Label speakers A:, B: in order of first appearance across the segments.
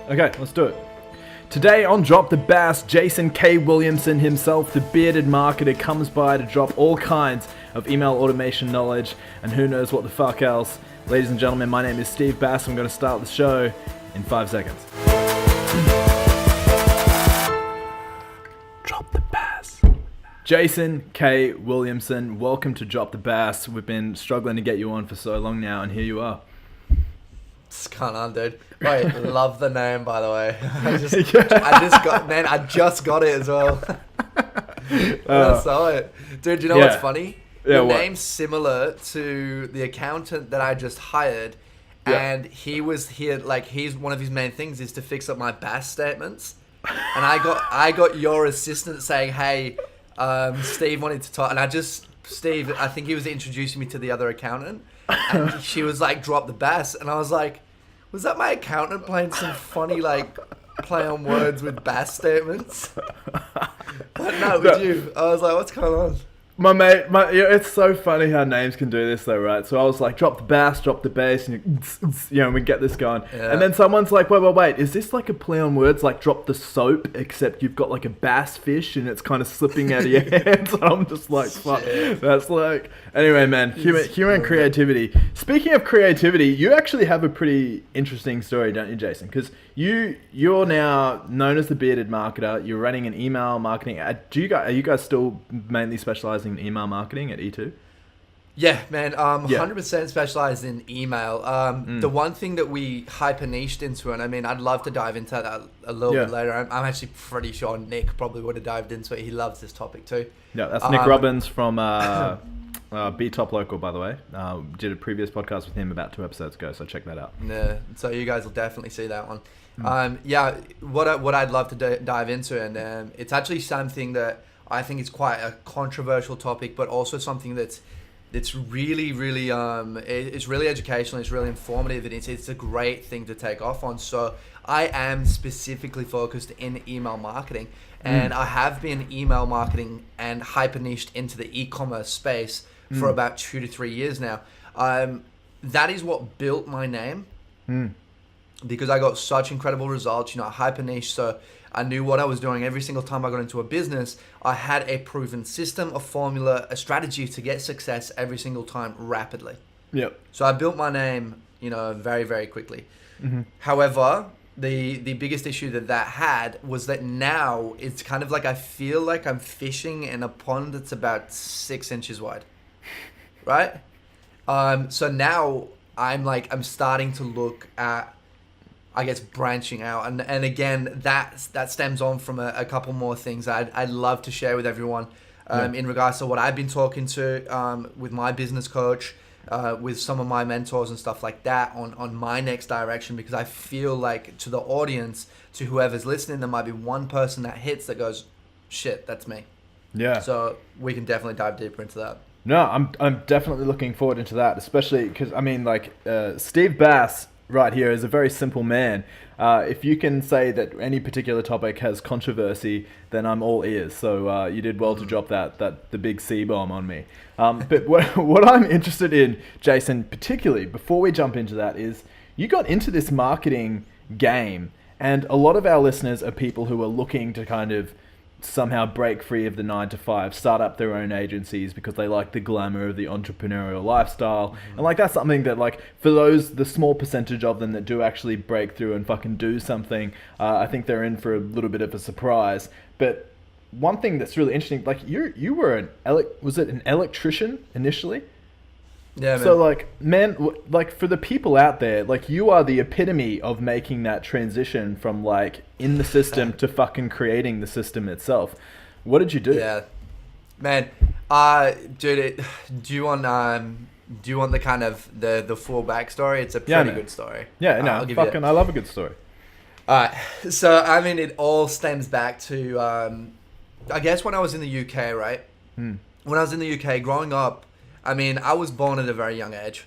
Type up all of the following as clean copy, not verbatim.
A: Okay, let's do it. Today on Drop the Bass, Jason K. Williamson himself, the bearded marketer, comes by to drop all kinds of email automation knowledge and who knows what the fuck else. Ladies and gentlemen, my name is Steve Bass. I'm going to start the show in 5 seconds. Drop the Bass. Jason K. Williamson, welcome to Drop the Bass. We've been struggling to get you on for so long now, and here you are.
B: It's kind on, dude. Wait, love the name, by the way. I just got it as well. I saw it. Dude, you know what's funny? The name's similar to the accountant that I just hired. And he was here, he's one of his main things is to fix up my bass statements. And I got your assistant saying, hey, Steve wanted to talk. And Steve, I think he was introducing me to the other accountant. And she was like, drop the bass. And I was like, was that my accountant playing some funny, play on words with bass statements? But no, with you. I was like, what's going on?
A: My mate, it's so funny how names can do this though, right? So I was like, drop the bass, drop the bass, and we get this going. Yeah. And then someone's like, wait, is this like a play on words, like drop the soap, except you've got like a bass fish and it's kind of slipping out of your hands? And I'm just like, fuck, that's like... Anyway, man, human creativity. Speaking of creativity, you actually have a pretty interesting story, don't you, Jason? Because you're now known as the bearded marketer. You're running an email marketing. Are you guys still mainly specializing in email marketing at E2?
B: Yeah, man. 100% specialized in email. The one thing that we hyper niched into, and I mean, I'd love to dive into that a little bit later. I'm actually pretty sure Nick probably would have dived into it. He loves this topic too. Yeah,
A: that's Nick Robbins from B Top Local, by the way. Did a previous podcast with him about 2 episodes ago, so check that out.
B: Yeah, so you guys will definitely see that one. What I'd love to dive into, and it's actually something that I think is quite a controversial topic, but also something that's really, really it's really educational, it's really informative, and it's a great thing to take off on. So I am specifically focused in email marketing, and I have been email marketing and hyper niched into the e-commerce space for about 2 to 3 years now. That is what built my name, because I got such incredible results, hyper niche. So I knew what I was doing every single time I got into a business. I had a proven system, a formula, a strategy to get success every single time rapidly. Yep. So I built my name, very, very quickly. Mm-hmm. However, the biggest issue that had was that now it's kind of like I feel like I'm fishing in a pond that's about 6 inches wide, right? So now I'm starting to look at, I guess, branching out. And again, that stems on from a couple more things I'd love to share with everyone in regards to what I've been talking to with my business coach, with some of my mentors and stuff like that on my next direction, because I feel like to the audience, to whoever's listening, there might be one person that hits that goes, shit, that's me. Yeah. So we can definitely dive deeper into that.
A: No, I'm definitely looking forward into that, especially because, Steve Bass right here is a very simple man. If you can say that any particular topic has controversy, then I'm all ears. So you did well to drop the big C-bomb on me. But what I'm interested in, Jason, particularly before we jump into that, is you got into this marketing game, and a lot of our listeners are people who are looking to kind of somehow break free of the 9-to-5, start up their own agencies because they like the glamour of the entrepreneurial lifestyle. And that's something that for the small percentage of them that do actually break through and fucking do something, I think they're in for a little bit of a surprise. But one thing that's really interesting, you were an electrician initially? Yeah, man. So for the people out there, you are the epitome of making that transition from in the system to fucking creating the system itself. What did you do?
B: Yeah, man. Dude, do you want the kind of the full backstory? It's a pretty good story.
A: Yeah, no, I love a good story.
B: All right, so it all stems back to I guess when I was in the UK, right? When I was in the UK growing up, I was born at a very young age.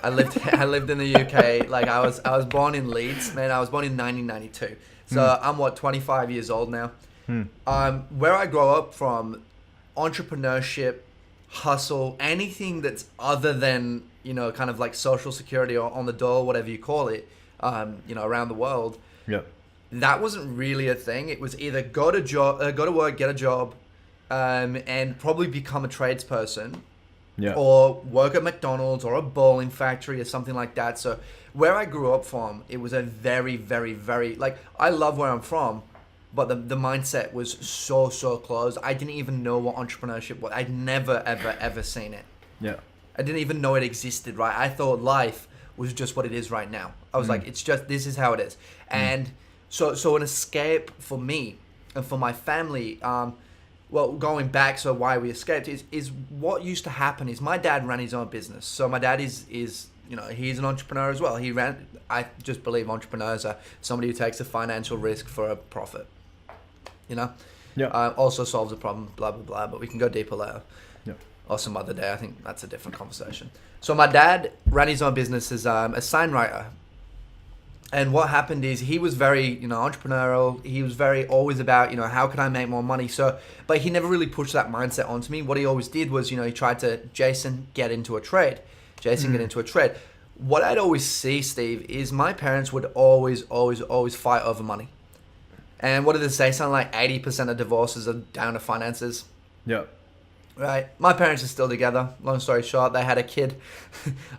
B: I lived in the UK. I was born in Leeds, man. I was born in 1992. So I'm 25 years old now. Where I grow up from, entrepreneurship, hustle, anything that's other than, kind of social security or on the door, whatever you call it, around the world.
A: Yep.
B: That wasn't really a thing. It was either go to work, get a job, and probably become a tradesperson, or work at McDonald's or a bowling factory or something like that. So where I grew up from, it was a very, very, very, like, I love where I'm from, but the mindset was so closed. I didn't even know what entrepreneurship was. I'd never, ever, ever seen it.
A: Yeah.
B: I didn't even know it existed, right? I thought life was just what it is right now. I was like, it's just, this is how it is. And so an escape for me and for my family, well, going back, so why we escaped is what used to happen is my dad ran his own business. So my dad is he's an entrepreneur as well. I just believe entrepreneurs are somebody who takes a financial risk for a profit, also solves a problem, blah, blah, blah, but we can go deeper later. Or some other day. I think that's a different conversation. So my dad ran his own business as a signwriter. And what happened is he was very, entrepreneurial. He was very always about, how can I make more money? So, but he never really pushed that mindset onto me. What he always did was, he tried to, Jason, get into a trade. What I'd always see, Steve, is my parents would always fight over money. And what did they say? Something like 80% of divorces are down to finances.
A: Yeah.
B: Right. My parents are still together. Long story short, they had a kid.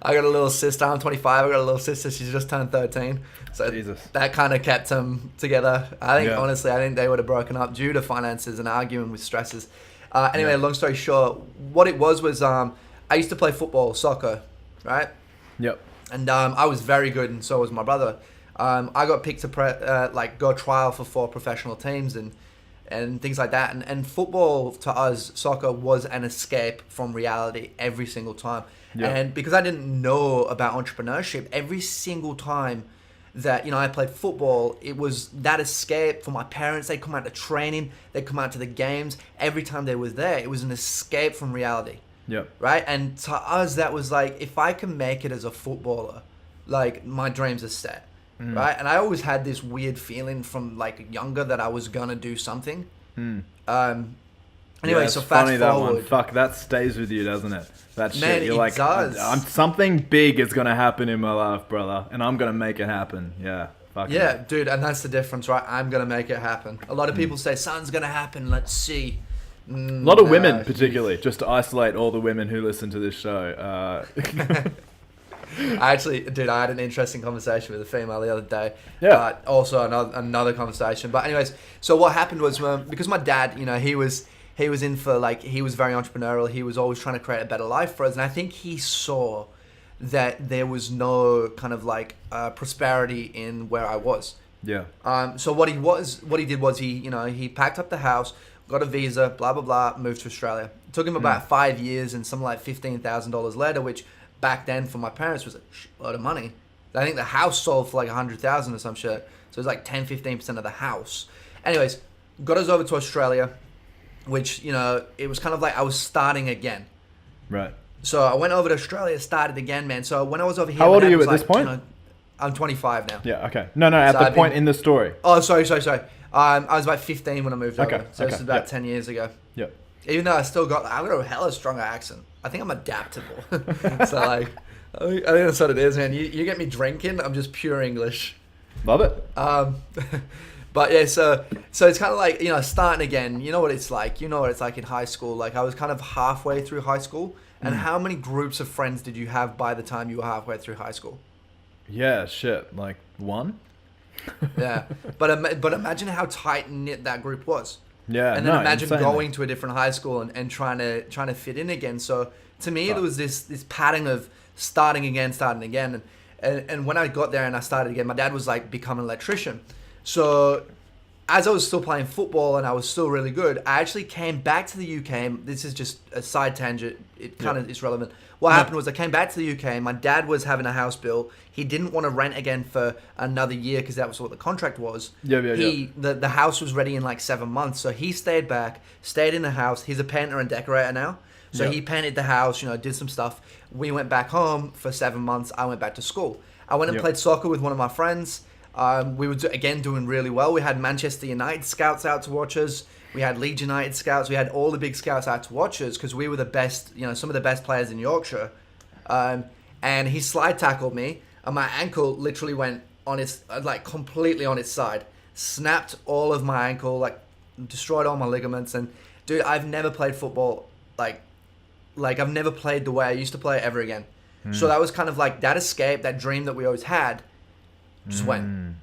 B: I got a little sister. I'm 25. I got a little sister. She's just turned 13. So
A: Jesus.
B: That kind of kept them together. Honestly, I think they would have broken up due to finances and arguing with stresses. Anyway, long story short, what it was I used to play football, soccer, right?
A: Yep.
B: And I was very good, and so was my brother. I got picked to go trial for 4 professional teams and things like that. And football to us, soccer, was an escape from reality every single time. Yeah. And because I didn't know about entrepreneurship, every single time that, I played football, it was that escape for my parents. They'd come out to training, they'd come out to the games. Every time they was there, it was an escape from reality.
A: Yep.
B: Right? And to us, that was like, if I can make it as a footballer, like, my dreams are set. Right? And I always had this weird feeling from like younger that I was gonna do something. Anyway, so fast forward. That one.
A: Fuck, that stays with you, doesn't it? That shit.
B: Man,
A: You're
B: it
A: like,
B: does.
A: Something big is gonna happen in my life, brother, and I'm gonna make it happen. Yeah. Fuck
B: yeah,
A: it.
B: Dude, and that's the difference, right? I'm gonna make it happen. A lot of people say, "Something's gonna happen. Let's see."
A: A lot of women, particularly, just to isolate all the women who listen to this show.
B: I had an interesting conversation with a female the other day.
A: Yeah.
B: Also another conversation. But anyways, so what happened was because my dad, he was in for he was very entrepreneurial. He was always trying to create a better life for us, and I think he saw that there was no kind of prosperity in where I was.
A: Yeah.
B: So what he did was he packed up the house, got a visa, blah blah blah, moved to Australia. It took him about 5 years and something like $15,000 later, which back then for my parents was a lot of money. I think the house sold for like 100,000 or some shit. So it was like 10-15% of the house. Anyways, got us over to Australia, which, it was kind of like I was starting again.
A: Right.
B: So I went over to Australia, started again, man. So when I was over here...
A: How old are you at this point?
B: I'm 25 now.
A: Yeah, okay. No, at the point in the story.
B: Oh, sorry. I was about 15 when I moved over.
A: Okay.
B: So this is about 10 years ago.
A: Yep.
B: Even though I've got a hella stronger accent. I think I'm adaptable. So I think that's what it is, man. You get me drinking, I'm just pure English.
A: Love it.
B: But yeah, so it's kind of like, starting again. You know what it's like. You know what it's like in high school. Like I was kind of halfway through high school. And how many groups of friends did you have by the time you were halfway through high school?
A: Yeah, shit. Like 1?
B: Yeah. But imagine how tight knit that group was.
A: Yeah,
B: and then imagine going to a different high school and trying to fit in again. So to me, there was this pattern of starting again. And when I got there and I started again, my dad was like becoming an electrician. So as I was still playing football and I was still really good, I actually came back to the UK. This is just a side tangent. It kind of is relevant. What happened was I came back to the UK. My dad was having a house built. He didn't want to rent again for another year because that was what the contract was. The house was ready in like 7 months. So he stayed in the house. He's a painter and decorator now. So he painted the house, did some stuff. We went back home for 7 months. I went back to school. I went and played soccer with one of my friends. We were, again, doing really well. We had Manchester United scouts out to watch us. We had Leeds United scouts. We had all the big scouts out to watch us because we were the best, some of the best players in Yorkshire. And he slide tackled me, and my ankle literally went on its like completely on its side, snapped all of my ankle, like destroyed all my ligaments. And dude, I've never played football like I've never played the way I used to play ever again. So that was kind of like that escape, that dream that we always had, just went.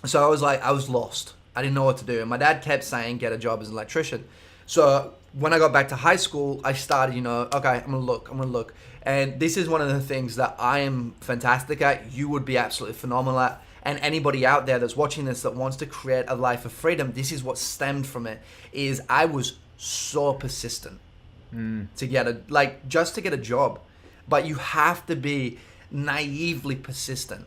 B: So I was like, I was lost. I didn't know what to do. And my dad kept saying, get a job as an electrician. So when I got back to high school, I started, okay, I'm going to look. And this is one of the things that I am fantastic at. You would be absolutely phenomenal at. And anybody out there that's watching this that wants to create a life of freedom, this is what stemmed from it, is I was so persistent to get just to get a job. But you have to be naively persistent,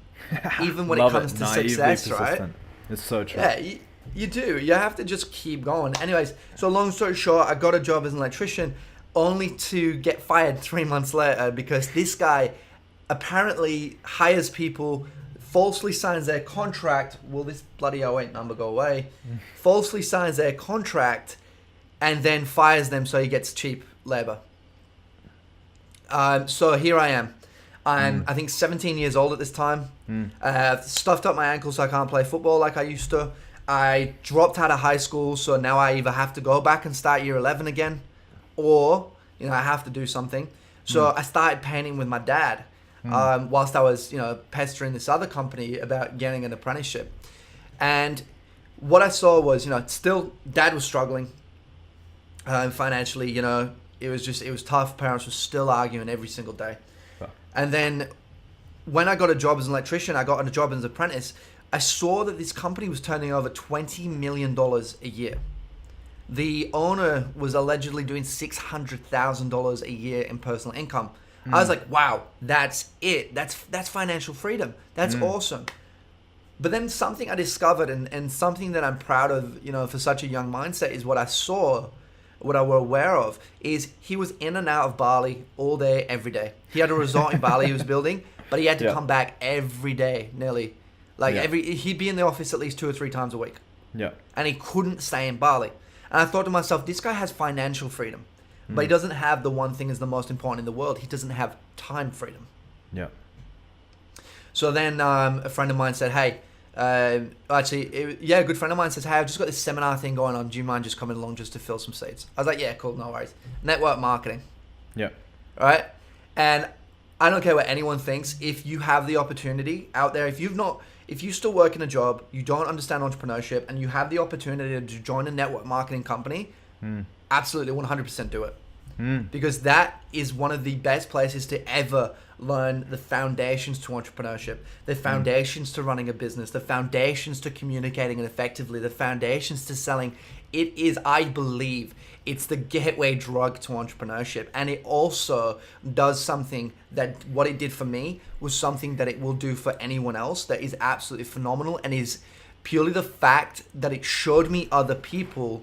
B: even when it comes to success, right?
A: It's so true.
B: Yeah, you do. You have to just keep going. Anyways, so long story short, I got a job as an electrician only to get fired 3 months later because this guy apparently hires people, falsely signs their contract. Will this bloody 08 number go away? Falsely signs their contract and then fires them so he gets cheap labor. So here I am. I'm, I think, 17 years old at this time. Stuffed up my ankle so I can't play football like I used to. I dropped out of high school, so now I either have to go back and start year 11 again, or I have to do something. So I started painting with my dad, whilst I was pestering this other company about getting an apprenticeship. And what I saw was still dad was struggling financially. It was tough. Parents were still arguing every single day. And then when I got a job as an electrician, I got a job as an apprentice. I saw that this company was turning over $20 million a year. The owner was allegedly doing $600,000 a year in personal income. I was like, wow, that's it. That's financial freedom. That's awesome. But then something I discovered and something that I'm proud of, for such a young mindset is what I saw. What I were aware of is he was in and out of Bali all day, every day. He had a resort in Bali he was building, but he had to come back every day, nearly. He'd be in the office at least 2 or 3 times a week. Yeah. And he couldn't stay in Bali. And I thought to myself, this guy has financial freedom, but he doesn't have the one thing is the most important in the world. He doesn't have time freedom. Yeah. So then a friend of mine said, hey, a good friend of mine says, hey, I've just got this seminar thing going on. Do you mind just coming along just to fill some seats? I was like, yeah, cool, no worries. Network marketing. Yeah. Right? And I don't care what anyone thinks. If you have the opportunity out there, if you still work in a job, you don't understand entrepreneurship, and you have the opportunity to join a network marketing company, absolutely 100% do it. Because that is one of the best places to ever learn the foundations to entrepreneurship, the foundations to running a business, the foundations to communicating it effectively, the foundations to selling. It is, I believe, it's the gateway drug to entrepreneurship. And it also does something that what it did for me was something that it will do for anyone else that is absolutely phenomenal, and is purely the fact that it showed me other people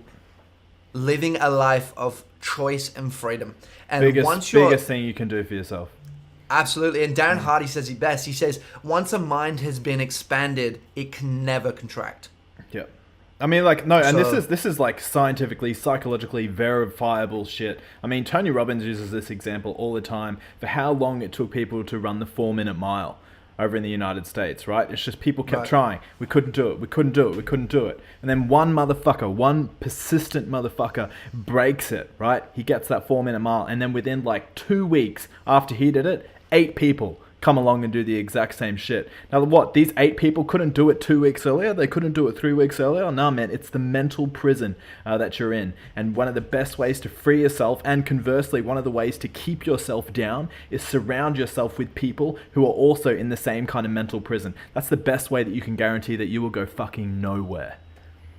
B: living a life of choice and freedom. And
A: biggest thing you can do for yourself.
B: Absolutely. And Darren Hardy says it best. He says, once a mind has been expanded, it can never contract.
A: Yeah. I mean, this is like scientifically, psychologically verifiable shit. I mean, Tony Robbins uses this example all the time for how long it took people to run the 4-minute mile over in the United States, right? It's just people kept trying. We couldn't do it. And then one persistent motherfucker breaks it, right? He gets that 4-minute mile. And then within 2 weeks after he did it, 8 people come along and do the exact same shit. Now what? These 8 people couldn't do it 2 weeks earlier? They couldn't do it 3 weeks earlier? No, man, it's the mental prison that you're in. And one of the best ways to free yourself, and conversely, one of the ways to keep yourself down, is surround yourself with people who are also in the same kind of mental prison. That's the best way that you can guarantee that you will go fucking nowhere.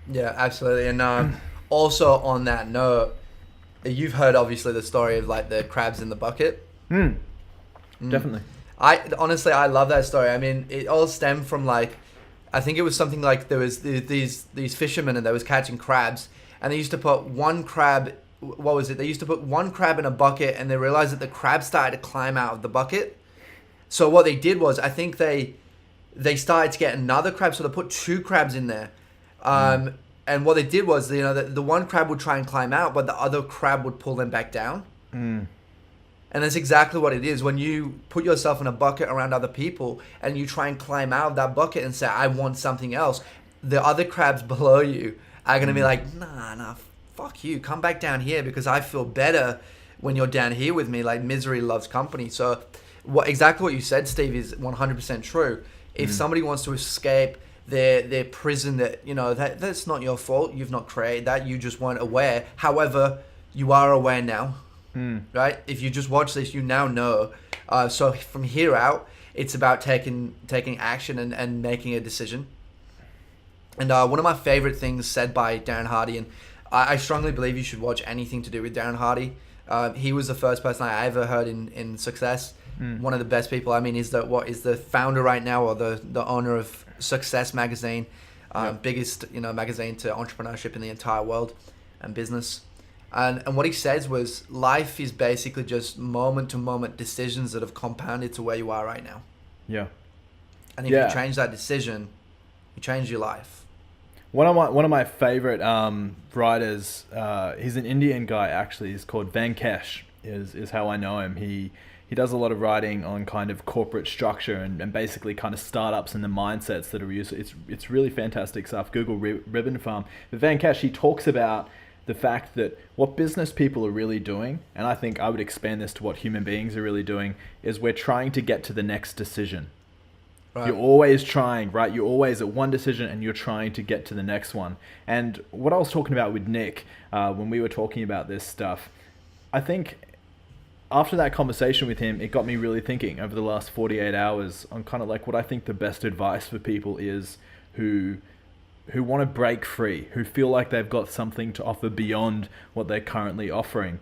B: Yeah, absolutely. And also on that note, you've heard obviously the story of the crabs in the bucket.
A: Definitely.
B: I love that story. I mean, it all stemmed from I think it was something like there was these fishermen and they was catching crabs, and they used to put one crab. What was it? They used to put one crab in a bucket, and they realized that the crab started to climb out of the bucket. So what they did was, I think they started to get another crab, so they put 2 crabs in there. And what they did was, the one crab would try and climb out, but the other crab would pull them back down. And that's exactly what it is. When you put yourself in a bucket around other people and you try and climb out of that bucket and say, I want something else, the other crabs below you are going to be like, nah, fuck you. Come back down here because I feel better when you're down here with me. Like, misery loves company. So exactly what you said, Steve, is 100% true. If somebody wants to escape their prison, that's not your fault. You've not created that. You just weren't aware. However, you are aware now. Right? If you just watch this, you now know. So from here out, it's about taking action and making a decision. And one of my favorite things said by Darren Hardy, and I strongly believe you should watch anything to do with Darren Hardy. He was the first person I ever heard in Success. One of the best people. I mean, is the founder right now, or the owner of Success magazine, biggest magazine to entrepreneurship in the entire world and business. And what he says was, life is basically just moment-to-moment decisions that have compounded to where you are right now.
A: Yeah.
B: And if you change that decision, you change your life.
A: One of my favorite writers, he's an Indian guy actually. He's called Venkesh, is how I know him. He does a lot of writing on kind of corporate structure and basically kind of startups and the mindsets that are used. It's really fantastic stuff. Google Ribbon Farm. But Venkesh, he talks about the fact that what business people are really doing, and I think I would expand this to what human beings are really doing, is we're trying to get to the next decision. Right. You're always trying, right? You're always at one decision and you're trying to get to the next one. And what I was talking about with Nick, when we were talking about this stuff, I think after that conversation with him, it got me really thinking over the last 48 hours on kind of like what I think the best advice for people is who want to break free, who feel like they've got something to offer beyond what they're currently offering.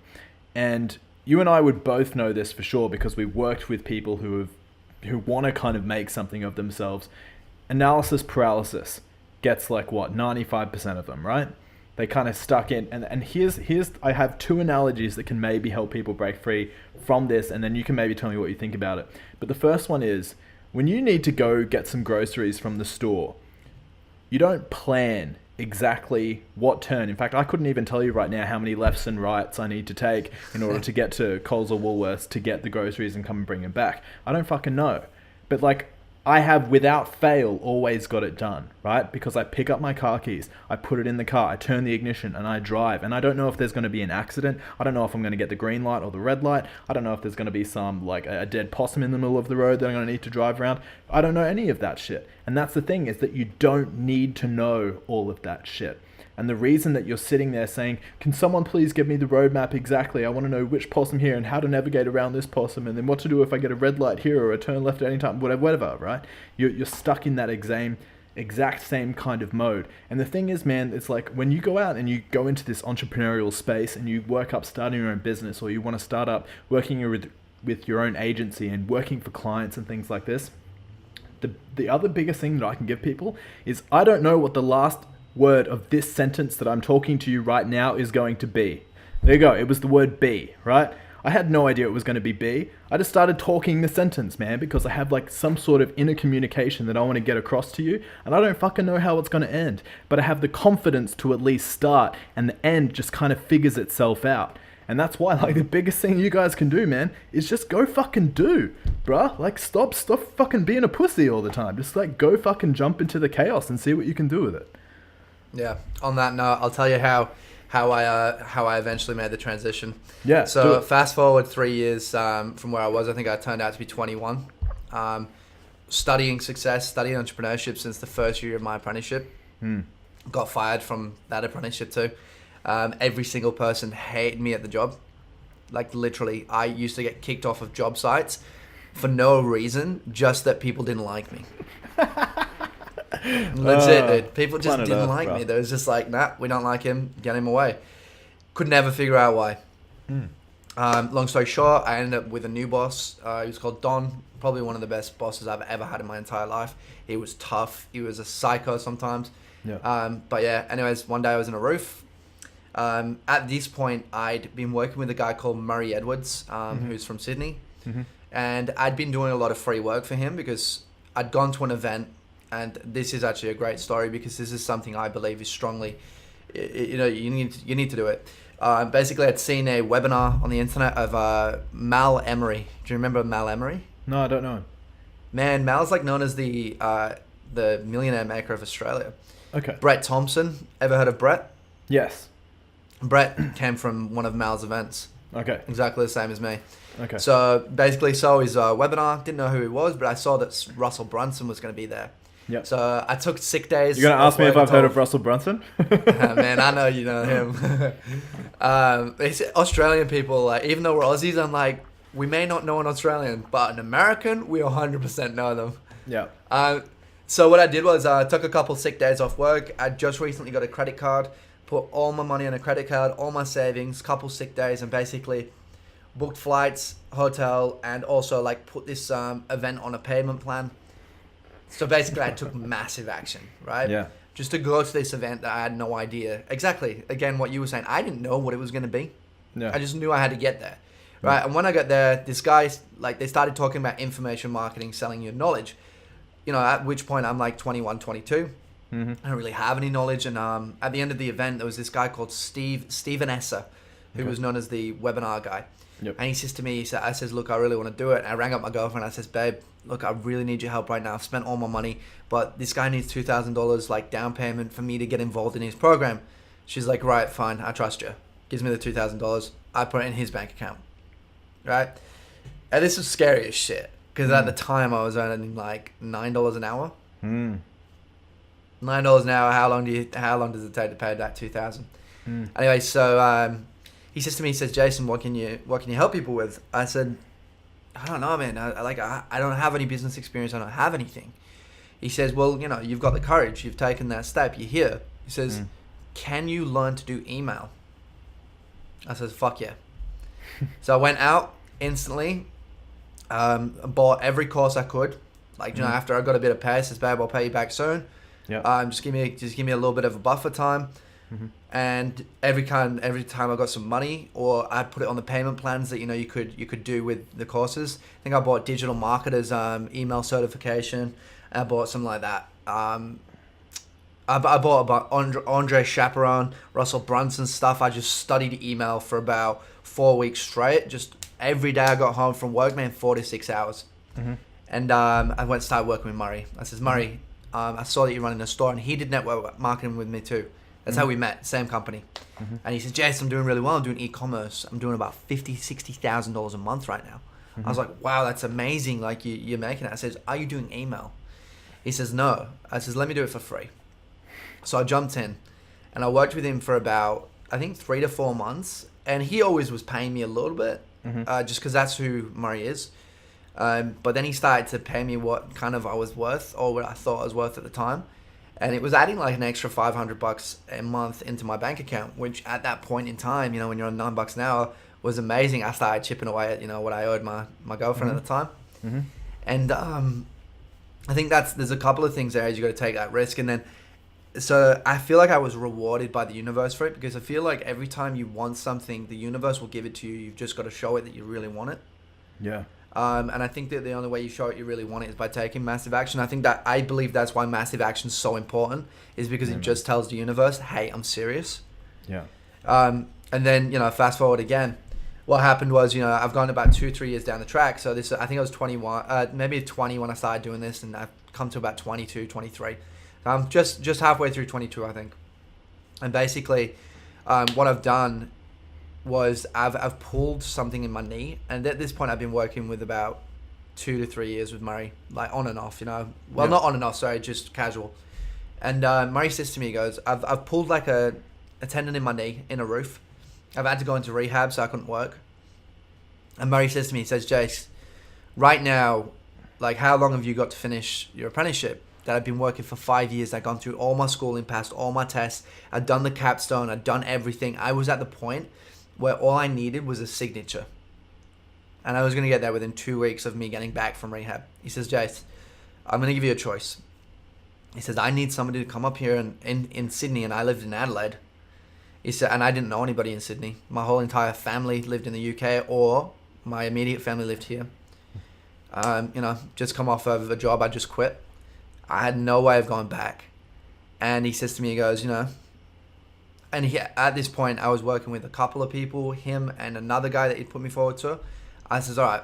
A: And you and I would both know this for sure because we've worked with people who want to kind of make something of themselves. Analysis paralysis gets like 95% of them, right? They kind of stuck in. And here's I have two analogies that can maybe help people break free from this, and then you can maybe tell me what you think about it. But the first one is, when you need to go get some groceries from the store, you don't plan exactly what turn. In fact, I couldn't even tell you right now how many lefts and rights I need to take in order to get to Coles or Woolworths to get the groceries and come and bring them back. I don't fucking know. But like, I have without fail always got it done, right? Because I pick up my car keys, I put it in the car, I turn the ignition and I drive. And I don't know if there's going to be an accident. I don't know if I'm going to get the green light or the red light. I don't know if there's going to be some like a dead possum in the middle of the road that I'm going to need to drive around. I don't know any of that shit. And that's the thing, is that you don't need to know all of that shit. And the reason that you're sitting there saying, can someone please give me the roadmap exactly? I want to know which possum here and how to navigate around this possum, and then what to do if I get a red light here or a turn left at any time, whatever, right? You're stuck in that exact same kind of mode. And the thing is, man, it's like when you go out and you go into this entrepreneurial space and you work up starting your own business, or you want to start up working with your own agency and working for clients and things like this, the other biggest thing that I can give people is, I don't know what the last word of this sentence that I'm talking to you right now is going to be. There you go. It was the word be, right? I had no idea it was going to be be. I just started talking the sentence, man, because I have like some sort of inner communication that I want to get across to you, and I don't fucking know how it's going to end, but I have the confidence to at least start, and the end just kind of figures itself out. And that's why, like, the biggest thing you guys can do, man, is just go fucking do, bruh. Like, stop fucking being a pussy all the time. Just like go fucking jump into the chaos and see what you can do with it.
B: Yeah. On that note, I'll tell you how I eventually made the transition.
A: Yeah.
B: So fast forward 3 years from where I was. I think I turned out to be 21. Studying success, studying entrepreneurship since the first year of my apprenticeship. Got fired from that apprenticeship too. Every single person hated me at the job. Like, literally, I used to get kicked off of job sites for no reason, just that people didn't like me. That's it, dude. People just didn't like me. They was just like, nah, we don't like him. Get him away. Could never figure out why. Long story short, I ended up with a new boss. He was called Don. Probably one of the best bosses I've ever had in my entire life. He was tough. He was a psycho sometimes.
A: Yeah.
B: But yeah, anyways, one day I was in a roof. At this point, I'd been working with a guy called Murray Edwards, who's from Sydney. And I'd been doing a lot of free work for him because I'd gone to an event. And this is actually a great story because this is something I believe is strongly you need to do it. Basically, I'd seen a webinar on the internet of Mal Emery. Do you remember Mal Emery?
A: No, I don't know.
B: Man, Mal's like known as the millionaire maker of Australia.
A: Okay.
B: Brett Thompson. Ever heard of Brett?
A: Yes.
B: Brett came from one of Mal's events.
A: Okay.
B: Exactly the same as me.
A: Okay.
B: So basically saw his webinar. Didn't know who he was, but I saw that Russell Brunson was going to be there.
A: Yeah.
B: So I took sick days.
A: You're gonna ask me if I've heard of Russell Brunson?
B: Man, I know you know him. It's Australian people, like, even though we're Aussies, I'm like, we may not know an Australian, but an American, we 100% know them.
A: Yeah.
B: So what I did was I took a couple sick days off work. I just recently got a credit card, put all my money on a credit card, all my savings, couple sick days, and basically booked flights, hotel, and also like put this event on a payment plan. So basically I took massive action, right?
A: Yeah.
B: Just to go to this event that I had no idea. Exactly. Again, what you were saying, I didn't know what it was going to be.
A: Yeah.
B: I just knew I had to get there. Right. And when I got there, this guy, like, they started talking about information marketing, selling your knowledge. You know, at which point I'm like 21, 22.
A: Mm-hmm.
B: I don't really have any knowledge. And at the end of the event, there was this guy called Stephen Esser, who was known as the webinar guy.
A: Yep.
B: And he says to me, I says, look, I really want to do it. And I rang up my girlfriend. I says, babe, look, I really need your help right now. I've spent all my money, but this guy needs $2,000 like down payment for me to get involved in his program. She's like, right, fine, I trust you. Gives me the $2,000. I put it in his bank account. Right? And this was scary as shit. Because at the time I was earning like $9 an hour.
A: Mm.
B: $9 an hour. How long does it take to pay that $2,000? Anyway, so he says to me, he says, Jason, what can you help people with? I said, I don't know, man. I don't have any business experience. I don't have anything. He says, well, you know, you've got the courage. You've taken that step. You're here. He says, can you learn to do email? I said, fuck yeah. So I went out instantly, bought every course I could. Like, you know, after I got a bit of pay, I says, babe, I'll pay you back soon.
A: Yeah.
B: Just give me a little bit of a buffer time. And every time I got some money, or I put it on the payment plans that, you know, you could do with the courses. I think I bought digital marketers email certification. I bought something like that. I bought about Andre Chaperon, Russell Brunson stuff. I just studied email for about 4 weeks straight. Just every day I got home from work, man, 4 to 6 hours. And I went and started working with Murray. I says, Murray, I saw that you're running a store, and he did network marketing with me too. That's how we met, same company. And he says, Jason, I'm doing really well. I'm doing e-commerce. I'm doing about $50,000, $60,000 a month right now. I was like, wow, that's amazing. Like, you're making it. I says, are you doing email? He says, no. I says, let me do it for free. So I jumped in, and I worked with him for about, I think, 3 to 4 months. And he always was paying me a little bit, just because that's who Murray is. But then he started to pay me what kind of I was worth, or what I thought I was worth at the time. And it was adding like an extra $500 a month into my bank account, which at that point in time, you know, when you're on $9 an hour, was amazing. I started chipping away at, you know, what I owed my girlfriend at the time. And I think there's a couple of things there as you got to take that risk. And then, so I feel like I was rewarded by the universe for it, because I feel like every time you want something, the universe will give it to you. You've just got to show it that you really want it.
A: Yeah.
B: And I think that the only way you show it you really want it is by taking massive action. I believe that's why massive action is so important, is because it just tells the universe, hey, I'm serious.
A: Yeah.
B: And then, you know, fast forward again. What happened was, you know, I've gone about 2-3 years down the track. So this, I think I was 21, maybe 20 when I started doing this, and I've come to about 22, 23. I'm just halfway through 22, I think. And basically, what I've done was I've pulled something in my knee, and at this point I've been working with about 2 to 3 years with Murray, like on and off, you know. Well, not on and off, sorry, just casual. And Murray says to me, he goes, I've pulled like a tendon in my knee in a roof. I've had to go into rehab, so I couldn't work. And Murray says to me, he says, Jace, right now, like, how long have you got to finish your apprenticeship? That I've been working for 5 years. I've gone through all my schooling, passed all my tests. I'd done the capstone. I'd done everything. I was at the point where all I needed was a signature. And I was going to get that within 2 weeks of me getting back from rehab. He says, Jace, I'm going to give you a choice. He says, I need somebody to come up here in Sydney, and I lived in Adelaide. He said, and I didn't know anybody in Sydney. My whole entire family lived in the UK, or my immediate family lived here. You know, just come off of a job I just quit. I had no way of going back. And he says to me, he goes, you know, and at this point, I was working with a couple of people, him and another guy that he put me forward to. I says, all right,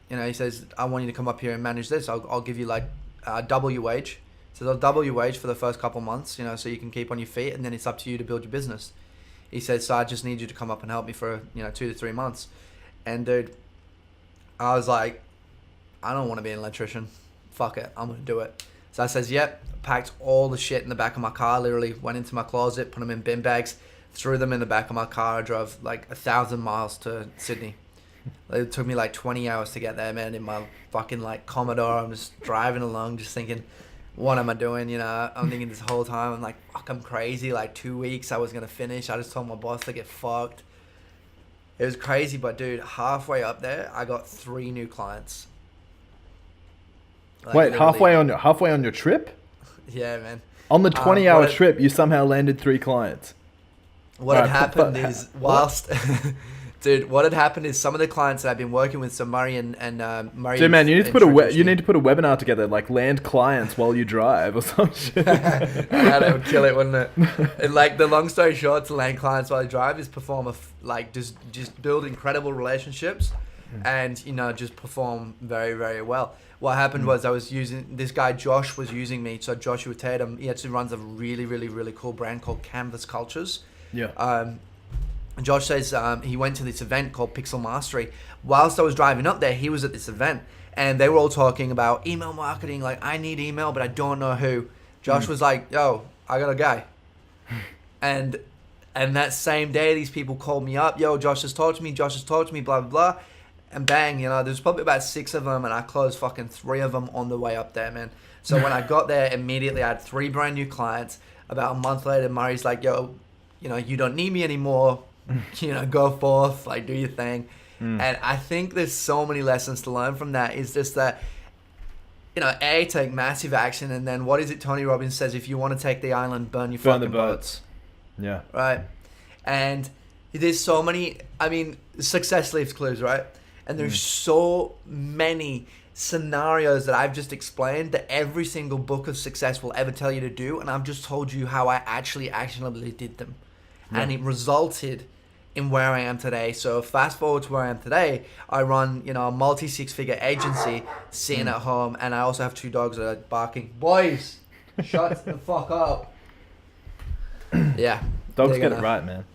B: he says, I want you to come up here and manage this. I'll give you like double your wage. He says, I'll double your wage for the first couple months, so you can keep on your feet, and then it's up to you to build your business. He says, so I just need you to come up and help me for 2 to 3 months. And dude, I was like, I don't want to be an electrician. Fuck it, I'm gonna do it. So I says, yep. Packed all the shit in the back of my car. Literally went into my closet, put them in bin bags, threw them in the back of my car. I drove like 1,000 miles to Sydney. It took me like 20 hours to get there, man. In my fucking like Commodore, I'm just driving along, just thinking, what am I doing? I'm thinking this whole time, I'm like, fuck, I'm crazy. Like 2 weeks, I was gonna finish. I just told my boss to get fucked. It was crazy, but dude, halfway up there, I got 3 new clients. Like,
A: wait, halfway on your trip?
B: Yeah, man.
A: On the 20-hour trip, you somehow landed 3 clients.
B: What had happened is whilst... Dude, what had happened is some of the clients that I've been working with, so Murray and Murray...
A: Dude, man, you need to put a webinar together, like land clients while you drive or some shit.
B: That would kill it, wouldn't it? And like the long story short, to land clients while you drive is perform just build incredible relationships, and just perform very, very well. What happened was I was using this guy Josh was using me. So Joshua Tatum, he actually runs a really, really, really cool brand called Canvas Cultures.
A: Yeah.
B: Josh says he went to this event called Pixel Mastery. Whilst I was driving up there, he was at this event, and they were all talking about email marketing. Like, I need email, but I don't know who. Josh was like, "Yo, I got a guy," and that same day, these people called me up. "Yo, Josh has talked to me. Blah blah blah." And bang, there's probably about 6 of them, and I closed fucking 3 of them on the way up there, man. So when I got there, immediately I had 3 brand new clients. About a month later, Murray's like, "Yo, you don't need me anymore. Go forth, like, do your thing." And I think there's so many lessons to learn from that. Is just that, take massive action, and then what is it Tony Robbins says? If you want to take the island, burn your fucking boats.
A: Yeah.
B: Right. And there's so many. Success leaves clues, right? And there's so many scenarios that I've just explained that every single book of success will ever tell you to do, and I've just told you how I actually actionably did them. Yeah. And it resulted in where I am today. So fast forward to where I am today, I run, a multi-6-figure agency sitting at home, and I also have 2 dogs that are barking. Boys, shut the fuck up. Yeah.
A: Dogs get it right, man.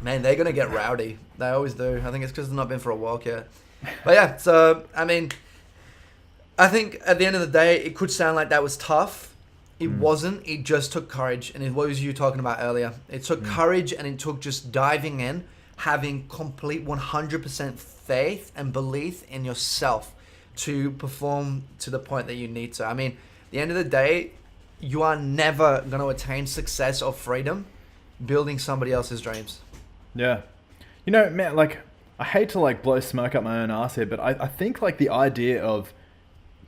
B: Man, they're going to get rowdy. They always do. I think it's because they've not been for a walk yet. But yeah, so, I think at the end of the day, it could sound like that was tough. It wasn't. It just took courage. And what was you talking about earlier? It took courage, and it took just diving in, having complete 100% faith and belief in yourself to perform to the point that you need to. At the end of the day, you are never going to attain success or freedom building somebody else's dreams.
A: Yeah. Man, like, I hate to like blow smoke up my own ass here, but I think like the idea of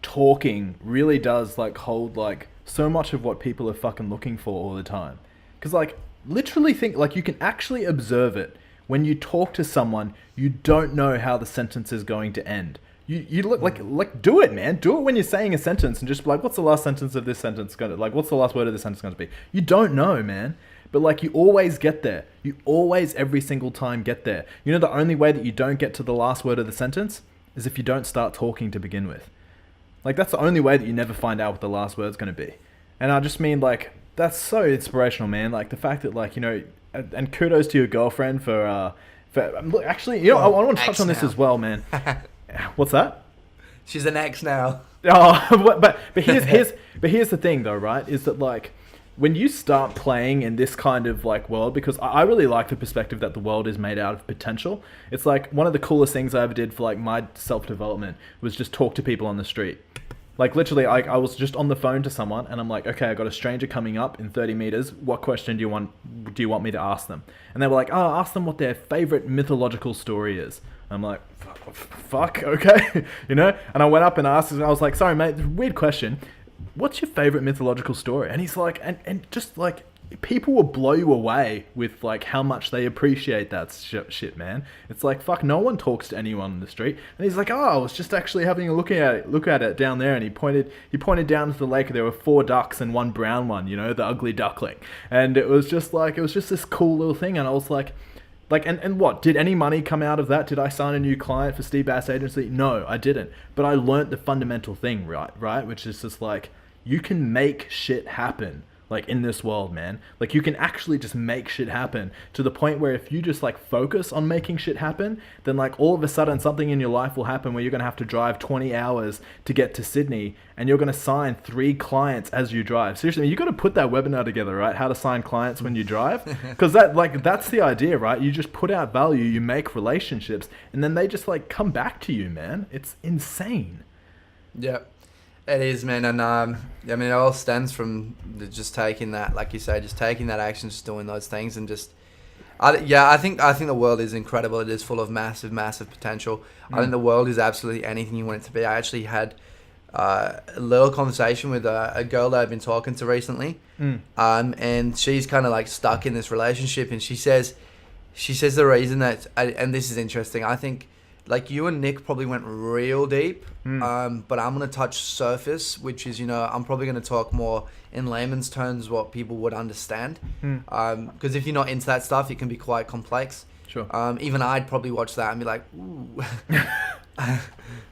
A: talking really does like hold like so much of what people are fucking looking for all the time. Because like literally think like you can actually observe it. When you talk to someone, you don't know how the sentence is going to end. You look like do it, man. Do it when you're saying a sentence and just be like, what's the last sentence of this sentence going to, like, what's the last word of this sentence going to be? You don't know, man. But like you always get there. You always every single time get there. The only way that you don't get to the last word of the sentence is if you don't start talking to begin with. Like that's the only way that you never find out what the last word's going to be. And I just mean like that's so inspirational, man. Like the fact that like, and kudos to your girlfriend for look, actually, I want to touch on this as well, man. What's that?
B: She's an ex now.
A: Oh, but here's the thing though, right? Is that like when you start playing in this kind of like world, because I really like the perspective that the world is made out of potential. It's like one of the coolest things I ever did for like my self-development was just talk to people on the street. Like literally, I was just on the phone to someone and I'm like, okay, I got a stranger coming up in 30 meters. What question do you want me to ask them? And they were like, oh, ask them what their favorite mythological story is. I'm like, fuck, okay. And I went up and asked, and I was like, sorry, mate, weird question. What's your favorite mythological story? And he's like, and just like, people will blow you away with like how much they appreciate that shit, man. It's like, fuck, no one talks to anyone in the street. And he's like, oh, I was just actually having a look at it down there, and he pointed down to the lake. There were 4 ducks and 1 brown one, you know, the ugly duckling. And it was just this cool little thing. And I was like, and what, did any money come out of that? Did I sign a new client for Steve Bass Agency? No, I didn't. But I learned the fundamental thing, right? Which is just like, you can make shit happen. Like, in this world, man. Like, you can actually just make shit happen to the point where if you just, like, focus on making shit happen, then, like, all of a sudden something in your life will happen where you're going to have to drive 20 hours to get to Sydney, and you're going to sign 3 clients as you drive. Seriously, you got to put that webinar together, right? How to sign clients when you drive. Because that's the idea, right? You just put out value, you make relationships, and then they just, like, come back to you, man. It's insane.
B: Yep. It is, man, and I mean, it all stems from just taking that, like you say, just taking that action, just doing those things, and just, I think the world is incredible. It is full of massive, massive potential. I think the world is absolutely anything you want it to be. I actually had a little conversation with a girl that I've been talking to recently, and she's kind of like stuck in this relationship, and she says the reason that, and this is interesting, I think. Like, you and Nick probably went real deep, but I'm going to touch surface, which is, you know, I'm probably going to talk more in layman's terms what people would understand. Because if you're not into that stuff, it can be quite complex.
A: Sure.
B: Even I'd probably watch that and be like, ooh.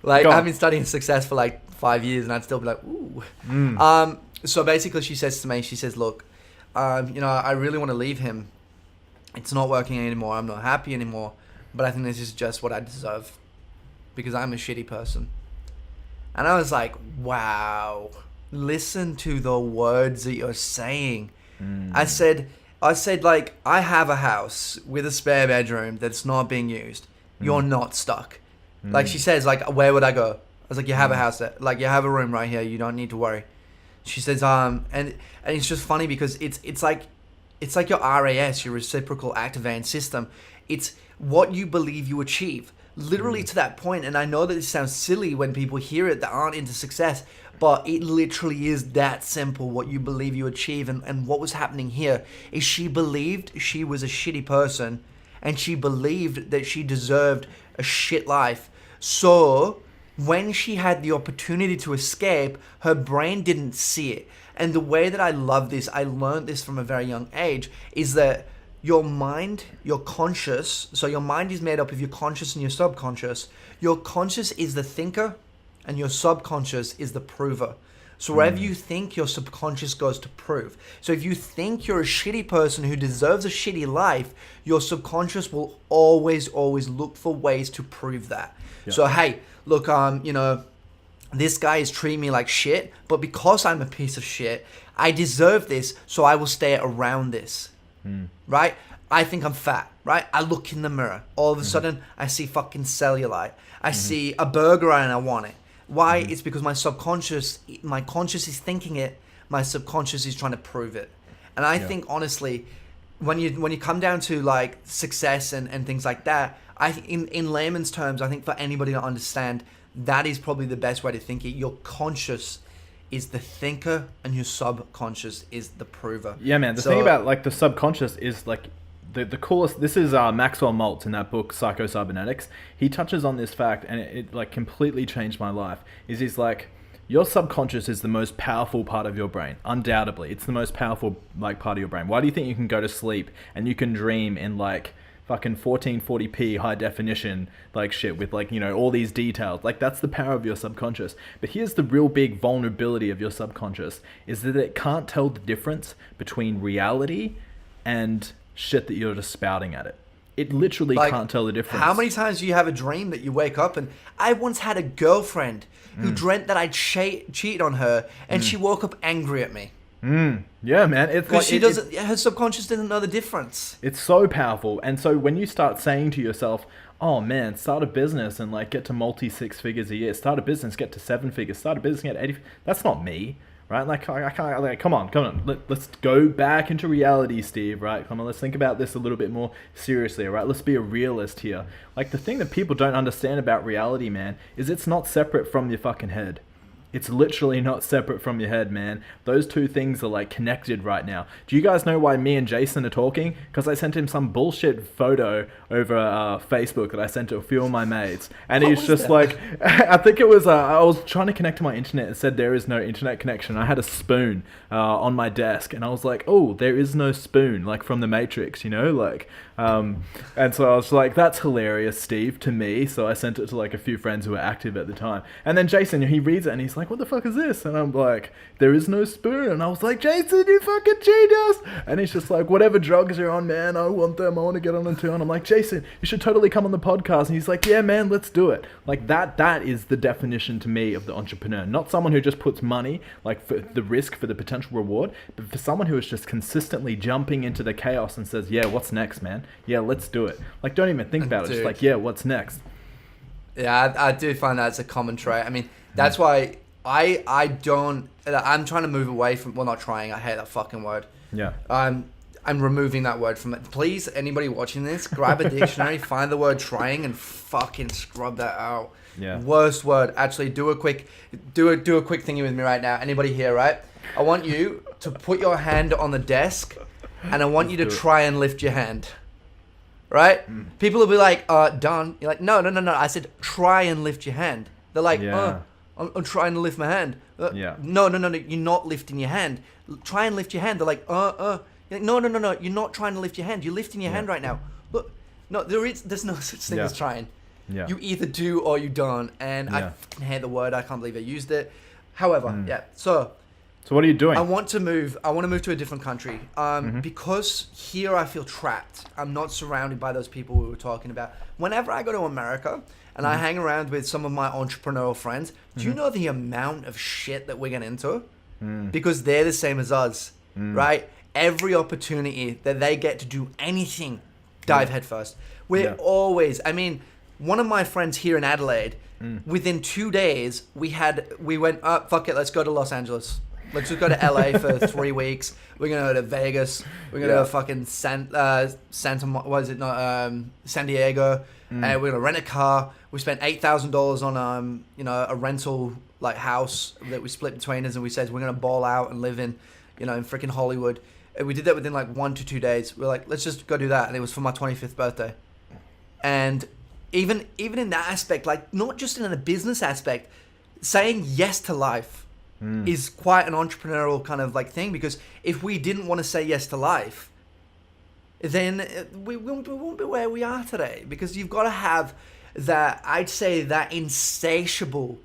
B: Like, I've been studying success for like 5 years, and I'd still be like, ooh. So basically she says to me, look, you know, I really want to leave him. It's not working anymore. I'm not happy anymore. But I think this is just what I deserve, because I'm a shitty person. And I was like, wow, listen to the words that you're saying. I said, like, I have a house with a spare bedroom that's not being used. You're not stuck. Like, she says, like, where would I go? I was like, you have a house there. Like, you have a room right here. You don't need to worry. She says, and it's just funny because it's like your RAS, your reciprocal activating system. It's what you believe you achieve, literally to that point. And I know that this sounds silly when people hear it that aren't into success, but it literally is that simple, what you believe you achieve. And what was happening here is she believed she was a shitty person, and she believed that she deserved a shit life. So when she had the opportunity to escape, her brain didn't see it. And the way that I love this, I learned this from a very young age, is that your mind, your conscious, so your mind is made up of your conscious and your subconscious. Your conscious is the thinker, and your subconscious is the prover. So wherever you think, your subconscious goes to prove. So if you think you're a shitty person who deserves a shitty life, your subconscious will always look for ways to prove that. Yeah. So, hey, look, you know, this guy is treating me like shit, but because I'm a piece of shit, I deserve this, so I will stay around this. Right? I think I'm fat, right? I look in the mirror. All of a sudden, I see fucking cellulite. I see a burger and I want it. Why? It's because my conscious is thinking it. My subconscious is trying to prove it. And I think, honestly, when you come down to like success and things like that, in layman's terms, I think for anybody to understand, that is probably the best way to think it. Your conscious is the thinker, and your subconscious is the prover.
A: Yeah, man. The thing about like the subconscious is like the coolest. This is Maxwell Maltz in that book Psycho-Cybernetics. He touches on this fact, and it like completely changed my life. He's like, your subconscious is the most powerful part of your brain. Undoubtedly, it's the most powerful like part of your brain. Why do you think you can go to sleep and you can dream in like fucking 1440p high definition like shit with like, you know, all these details? Like, that's the power of your subconscious. But here's the real big vulnerability of your subconscious, is that it can't tell the difference between reality and shit that you're just spouting at it. It literally can't tell the difference.
B: How many times do you have a dream that you wake up and... I once had a girlfriend who dreamt that I'd cheated on her, and she woke up angry at me.
A: Yeah, man. It's
B: because her subconscious didn't know the difference.
A: It's so powerful. And so when you start saying to yourself, oh man, start a business and like get to multi 6 figures a year, start a business, get to 7 figures, start a business, get 80, that's not me, right? Like, I can't, like, come on. Let's go back into reality, Steve, right? Come on, let's think about this a little bit more seriously, all right? Let's be a realist here. Like, the thing that people don't understand about reality, man, is it's not separate from your fucking head. It's literally not separate from your head, man. Those two things are like connected right now. Do you guys know why me and Jason are talking? Because I sent him some bullshit photo over Facebook that I sent to a few of my mates. And he's just like, I think it was, I was trying to connect to my internet and said there is no internet connection. I had a spoon on my desk and I was like, oh, there is no spoon, like from the Matrix, you know? Like, and so I was like, that's hilarious, Steve, to me. So I sent it to like a few friends who were active at the time. And then Jason, he reads it and he's like, what the fuck is this? And I'm like, there is no spoon. And I was like, Jason, you fucking genius. And he's just like, whatever drugs you're on, man, I want them. I want to get on them too. And I'm like, Jason, you should totally come on the podcast. And he's like, yeah, man, let's do it. Like that is the definition to me of the entrepreneur. Not someone who just puts money, like for the risk, for the potential reward, but for someone who is just consistently jumping into the chaos and says, yeah, what's next, man? Yeah, let's do it. Like, don't even think about it. Just like, yeah, what's next?
B: Yeah, I do find that it's a common trait. I mean, that's why I'm trying to move away from, well, not trying, I hate that fucking word.
A: Yeah.
B: I'm removing that word from it. Please, anybody watching this, grab a dictionary, find the word trying and fucking scrub that out.
A: Yeah.
B: Worst word. Actually, do a quick thingy with me right now. Anybody here, right? I want you to put your hand on the desk and I want you to try and lift your hand. Right? People will be like, done. You're like, no. I said, try and lift your hand. They're like, I'm trying to lift my hand. No. You're not lifting your hand. Try and lift your hand. They're like, You're like, no. You're not trying to lift your hand. You're lifting your hand right now. Look, no, there's no such thing as trying.
A: Yeah.
B: You either do or you don't. And I fucking hate the word. I can't believe I used it. However,
A: So what are you doing?
B: I want to move to a different country. Because here I feel trapped. I'm not surrounded by those people we were talking about. Whenever I go to America and I hang around with some of my entrepreneurial friends, do you know the amount of shit that we get into? Because they're the same as us, right? Every opportunity that they get to do anything, dive headfirst. We're always, I mean, one of my friends here in Adelaide, within 2 days, we went, fuck it, let's go to Los Angeles. Let's just go to LA for 3 weeks. We're gonna go to Vegas. We're gonna go to fucking San Diego. And we're gonna rent a car. We spent $8,000 on a rental like house that we split between us, and we said we're gonna ball out and live in freaking Hollywood. And we did that within like 1 to 2 days. We're like, let's just go do that, and it was for my 25th birthday. And even in that aspect, like not just in a business aspect, saying yes to life is quite an entrepreneurial kind of like thing, because if we didn't want to say yes to life, then we won't be where we are today, because you've got to have that, I'd say, that insatiable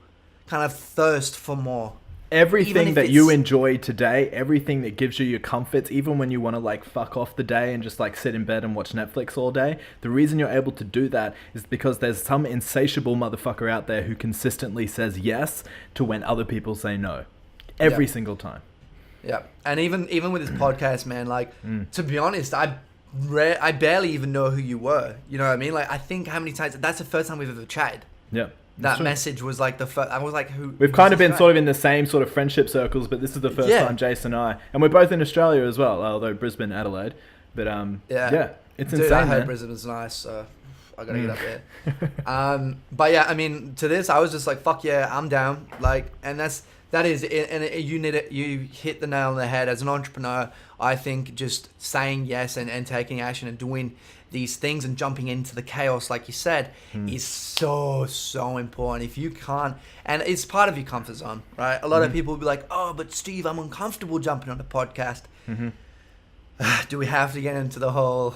B: kind of thirst for more.
A: Everything that you enjoy today, everything that gives you your comforts, even when you want to like fuck off the day and just like sit in bed and watch Netflix all day, the reason you're able to do that is because there's some insatiable motherfucker out there who consistently says yes to when other people say no. Every single time.
B: Yeah. And even with this podcast, man, like, to be honest, I barely even know who you were. You know what I mean? Like, I think how many times, that's the first time we've ever chatted.
A: Yeah.
B: That message was like the first, I was like, who?
A: We've kind of been sort of in the same sort of friendship circles, but this is the first time Jason and I, and we're both in Australia as well, although Brisbane, Adelaide. But it's insane,
B: I heard
A: man.
B: Brisbane's nice, so I gotta get up there. But yeah, I mean, to this, I was just like, fuck yeah, I'm down. Like, and that is it, and you hit the nail on the head. As an entrepreneur, I think just saying yes and taking action and doing these things and jumping into the chaos, like you said, is so important. If you can't, and it's part of your comfort zone, right? A lot of people will be like, oh, but Steve, I'm uncomfortable jumping on a podcast. Do we have to get into the whole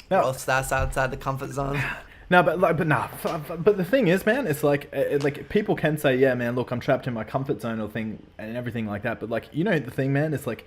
B: that's outside the comfort zone?
A: No, but the thing is, man, it's like people can say, yeah, man, look, I'm trapped in my comfort zone or thing and everything like that. But like, the thing, man, it's like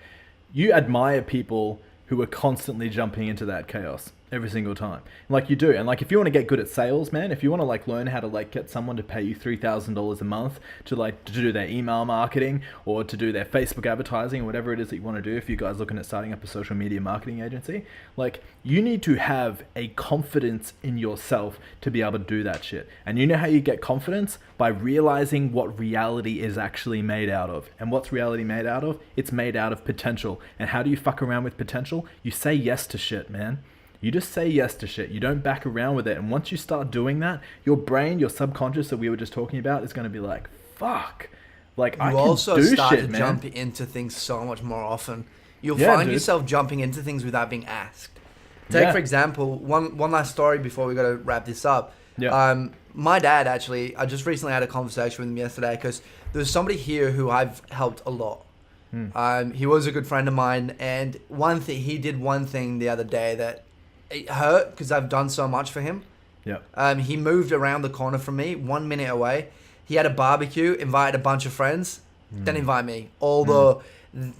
A: you admire people who are constantly jumping into that chaos every single time. Like you do. And like, if you want to get good at sales, man, if you want to like learn how to like get someone to pay you $3,000 a month to do their email marketing or to do their Facebook advertising or whatever it is that you want to do, if you guys looking at starting up a social media marketing agency, like you need to have a confidence in yourself to be able to do that shit. And you know how you get confidence? By realizing what reality is actually made out of. And what's reality made out of? It's made out of potential. And how do you fuck around with potential? You say yes to shit, man. You just say yes to shit. You don't back around with it. And once you start doing that, your brain, your subconscious that we were just talking about, is going to be like, fuck, Like, I
B: You
A: can
B: also
A: do
B: start
A: shit,
B: to
A: man.
B: jump into things so much more often. You'll
A: Yeah,
B: find
A: dude.
B: yourself jumping into things without being asked. Take,
A: Yeah.
B: for example, one last story before we got to wrap this up.
A: Yeah.
B: My dad, actually, I just recently had a conversation with him yesterday because there was somebody here who I've helped a lot. He was a good friend of mine, and he did one thing the other day that it hurt because I've done so much for him.
A: Yeah.
B: He moved around the corner from me, 1 minute away. He had a barbecue, invited a bunch of friends, didn't invite me. Although,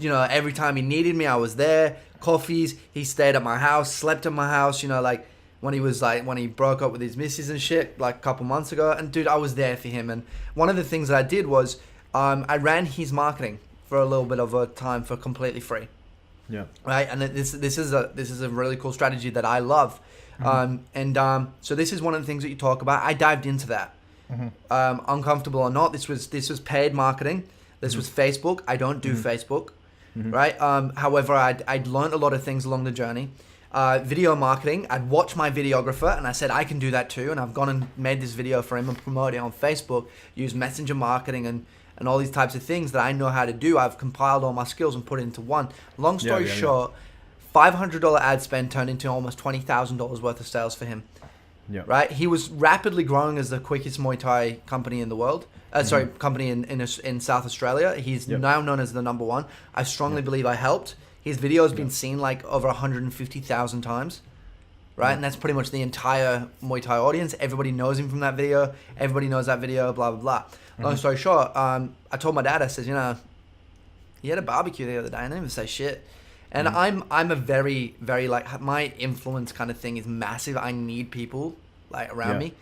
B: every time he needed me, I was there. Coffees, he stayed at my house, slept at my house, like when he broke up with his missus and shit, like a couple months ago. And dude, I was there for him. And one of the things that I did was, I ran his marketing for a little bit of a time for completely free.
A: Yeah.
B: Right. And this is a really cool strategy that I love. So this is one of the things that you talk about. I dived into that. Uncomfortable or not, this was paid marketing. This was Facebook. I don't do Facebook, right? However, I'd learned a lot of things along the journey. Video marketing, I'd watch my videographer and I said, I can do that too. And I've gone and made this video for him and promoted it on Facebook, use messenger marketing and all these types of things that I know how to do. I've compiled all my skills and put it into one. Long story short, $500 ad spend turned into almost $20,000 worth of sales for him.
A: Yeah.
B: Right? He was rapidly growing as the quickest Muay Thai company in the world. Company in South Australia. He's now known as the number one. I strongly believe I helped. His video has been seen like over 150,000 times. Right? And that's pretty much the entire Muay Thai audience. Everybody knows him from that video. Everybody knows that video, blah, blah, blah. Long story short, I told my dad, I said, he had a barbecue the other day. I didn't even say shit. And I'm a very, very, like, my influence kind of thing is massive. I need people, like, around me.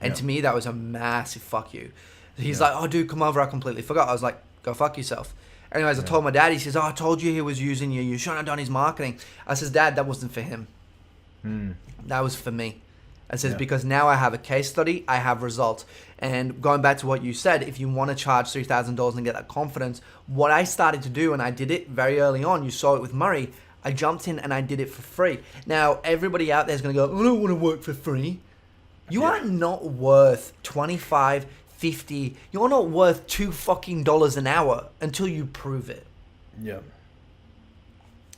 B: And to me, that was a massive fuck you. He's like, oh, dude, come over. I completely forgot. I was like, go fuck yourself. Anyways, I told my dad. He says, oh, I told you he was using you. You shouldn't have done his marketing. I says, Dad, that wasn't for him. That was for me. I says, because now I have a case study. I have results. And going back to what you said, if you want to charge $3,000 and get that confidence, what I started to do, and I did it very early on, you saw it with Murray, I jumped in and I did it for free. Now, everybody out there is going to go, I don't want to work for free. You are not worth $25, $50. You're not worth $2 an hour until you prove it.
A: Yeah.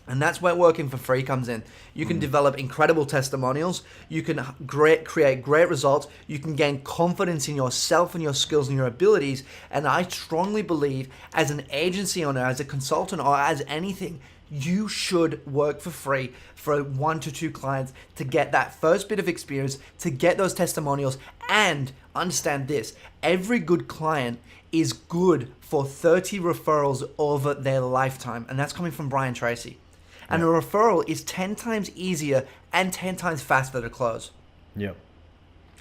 B: And that's where working for free comes in. You can develop incredible testimonials. You can create great results. You can gain confidence in yourself and your skills and your abilities. And I strongly believe as an agency owner, as a consultant, or as anything, you should work for free for 1 to 2 clients to get that first bit of experience, to get those testimonials. And understand this, every good client is good for 30 referrals over their lifetime. And that's coming from Brian Tracy. And a referral is 10 times easier and 10 times faster to close.
A: Yep.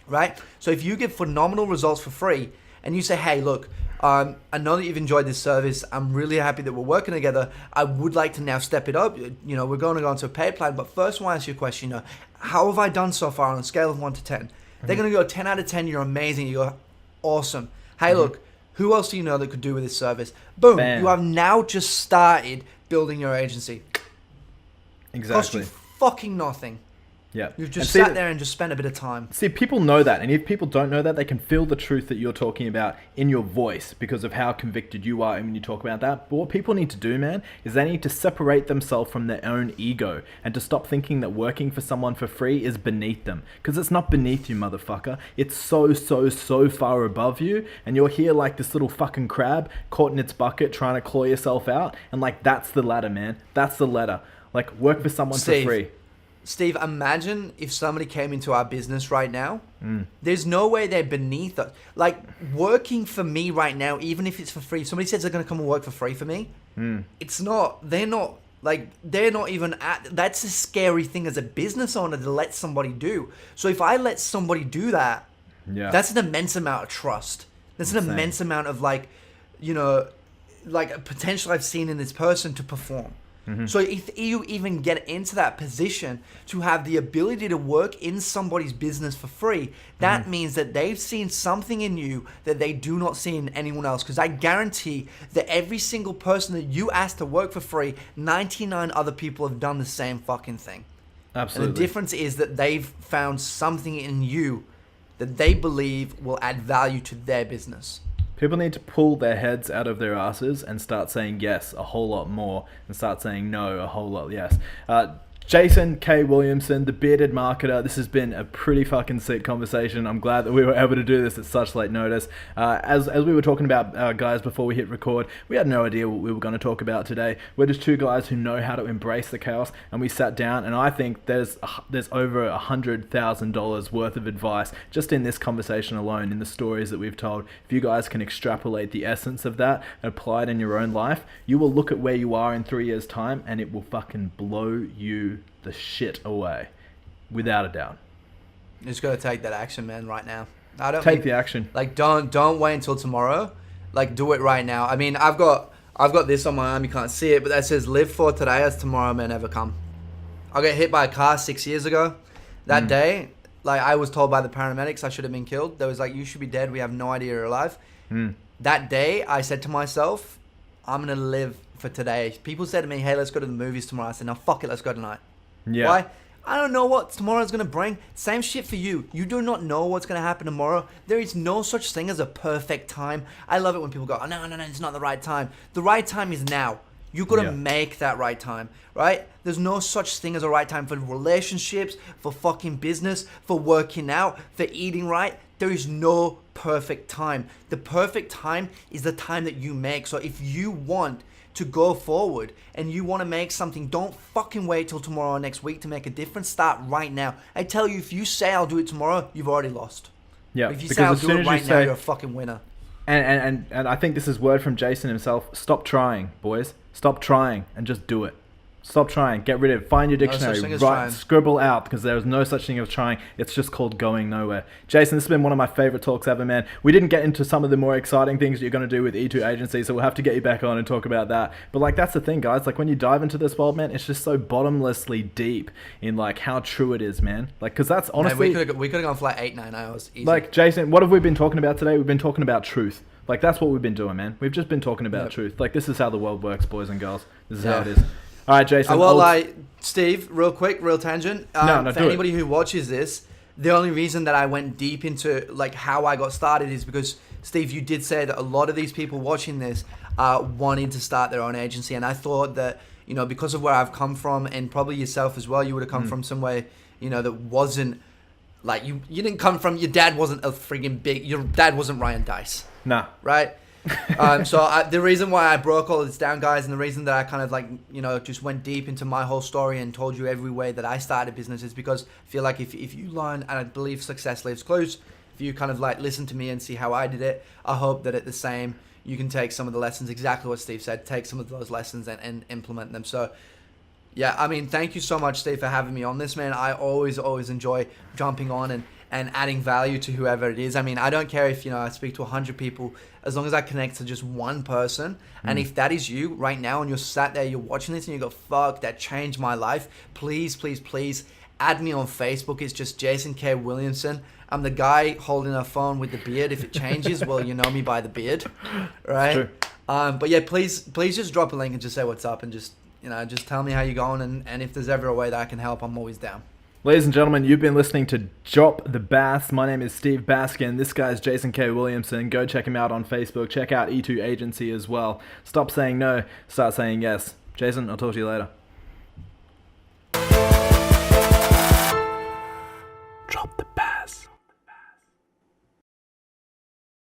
B: Right? So if you get phenomenal results for free and you say, hey, look, I know that you've enjoyed this service. I'm really happy that we're working together. I would like to now step it up. We're going to go into a paid plan. But first, I want to ask you a question. How have I done so far on a scale of 1 to 10? They're going to go 10 out of 10. You're amazing. You go, awesome. Hey, look, who else do you know that could do with this service? Boom.
A: Bam.
B: You have now just started building your agency.
A: Exactly.
B: Cost you fucking nothing.
A: Yeah.
B: You've just sat there and just spent a bit of time.
A: See, people know that. And if people don't know that, they can feel the truth that you're talking about in your voice because of how convicted you are when you talk about that. But what people need to do, man, is they need to separate themselves from their own ego and to stop thinking that working for someone for free is beneath them. Because it's not beneath you, motherfucker. It's so, so, so far above you. And you're here like this little fucking crab caught in its bucket trying to claw yourself out. And like, that's the ladder, man. That's the ladder. Like, work for someone for free.
B: Steve, imagine if somebody came into our business right now. There's no way they're beneath us. Like, working for me right now, even if it's for free, somebody says they're going to come and work for free for me. It's not, they're not even at, that's a scary thing as a business owner to let somebody do. So if I let somebody do that, that's an immense amount of trust. That's an immense amount of like potential I've seen in this person to perform. So if you even get into that position to have the ability to work in somebody's business for free, that means that they've seen something in you that they do not see in anyone else. Because I guarantee that every single person that you ask to work for free, 99 other people have done the same fucking thing.
A: Absolutely.
B: And the difference is that they've found something in you that they believe will add value to their business.
A: People need to pull their heads out of their asses and start saying yes a whole lot more and start saying no a whole lot less. Jason K. Williamson, the bearded marketer. This has been a pretty fucking sick conversation. I'm glad that we were able to do this at such late notice. As we were talking about, guys, before we hit record, we had no idea what we were going to talk about today. We're just two guys who know how to embrace the chaos, and we sat down, and I think there's over $100,000 worth of advice just in this conversation alone, in the stories that we've told. If you guys can extrapolate the essence of that and apply it in your own life, you will look at where you are in 3 years' time, and it will fucking blow you the shit away, without a doubt.
B: You just gotta take that action, man, right now. I don't
A: take the action.
B: Like, don't wait until tomorrow. Like, do it right now. I mean, I've got this on my arm. You can't see it, but that says "Live for today, as tomorrow may never come." I got hit by a car 6 years ago. That day, like, I was told by the paramedics I should have been killed. They was like, "You should be dead. We have no idea you're alive." That day, I said to myself, "I'm gonna live for today." People said to me, "Hey, let's go to the movies tomorrow." I said, "No, fuck it, let's go tonight."
A: Yeah.
B: Why? I don't know what tomorrow's going to bring. Same shit for you. You do not know what's going to happen tomorrow. There is no such thing as a perfect time. I love it when people go, "Oh, no, it's not the right time." The right time is now. You got to make that right time, right? There's no such thing as a right time for relationships, for fucking business, for working out, for eating right. There is no perfect time. The perfect time is the time that you make. So if you want to go forward and you want to make something, don't fucking wait till tomorrow or next week to make a difference. Start right now. I tell you, if you say "I'll do it tomorrow," you've already lost.
A: Yeah.
B: If you say "I'll do it right now," you're a fucking winner.
A: And I think this is word from Jason himself. Stop trying, boys. Stop trying and just do it. Stop trying. Get rid of it. Find your dictionary. Write, scribble out, because there is no such thing as trying. It's just called going nowhere. Jason, this has been one of my favorite talks ever, man. We didn't get into some of the more exciting things that you're going to do with E2 Agency, so we'll have to get you back on and talk about that. But like, that's the thing, guys. Like, when you dive into this world, man, it's just so bottomlessly deep in like how true it is, man. Like, because that's honestly,
B: man, we could have gone for like 8-9 hours. Easy.
A: Like, Jason, what have we been talking about today? We've been talking about truth. Like, that's what we've been doing, man. We've just been talking about truth. Like, this is how the world works, boys and girls. This is how it is. All right, Jason.
B: Steve, real quick, real tangent. For anybody who watches this, the only reason that I went deep into like how I got started is because, Steve, you did say that a lot of these people watching this are wanting to start their own agency, and I thought that, you know, because of where I've come from, and probably yourself as well, you would have come from somewhere, you know, that wasn't like you didn't come from. Your dad wasn't a friggin' big. Your dad wasn't Ryan Dice.
A: Nah.
B: Right. The reason why I broke all this down, guys, and the reason that I kind of like, you know, just went deep into my whole story and told you every way that I started business is because I feel like if you learn, and I believe success leaves clues, if you kind of like listen to me and see how I did it, I hope that at the same, you can take some of the lessons, exactly what Steve said, take some of those lessons and implement them. So yeah, I mean, thank you so much, Steve, for having me on this, man. I always enjoy jumping on and adding value to whoever it is. I mean, I don't care if, you know, I speak to 100 people, as long as I connect to just one person. And if that is you right now and you're sat there, you're watching this and you go, "Fuck, that changed my life," please add me on Facebook. It's just Jason K. Williamson. I'm the guy holding a phone with the beard. If it changes, well, you know me by the beard, right?
A: True.
B: But yeah, please just drop a link and just say what's up and just, you know, just tell me how you're going. And if there's ever a way that I can help, I'm always down.
A: Ladies and gentlemen, you've been listening to Drop the Bass. My name is Steve Baskin. This guy's Jason K. Williamson. Go check him out on Facebook. Check out E2 Agency as well. Stop saying no. Start saying yes. Jason, I'll talk to you later.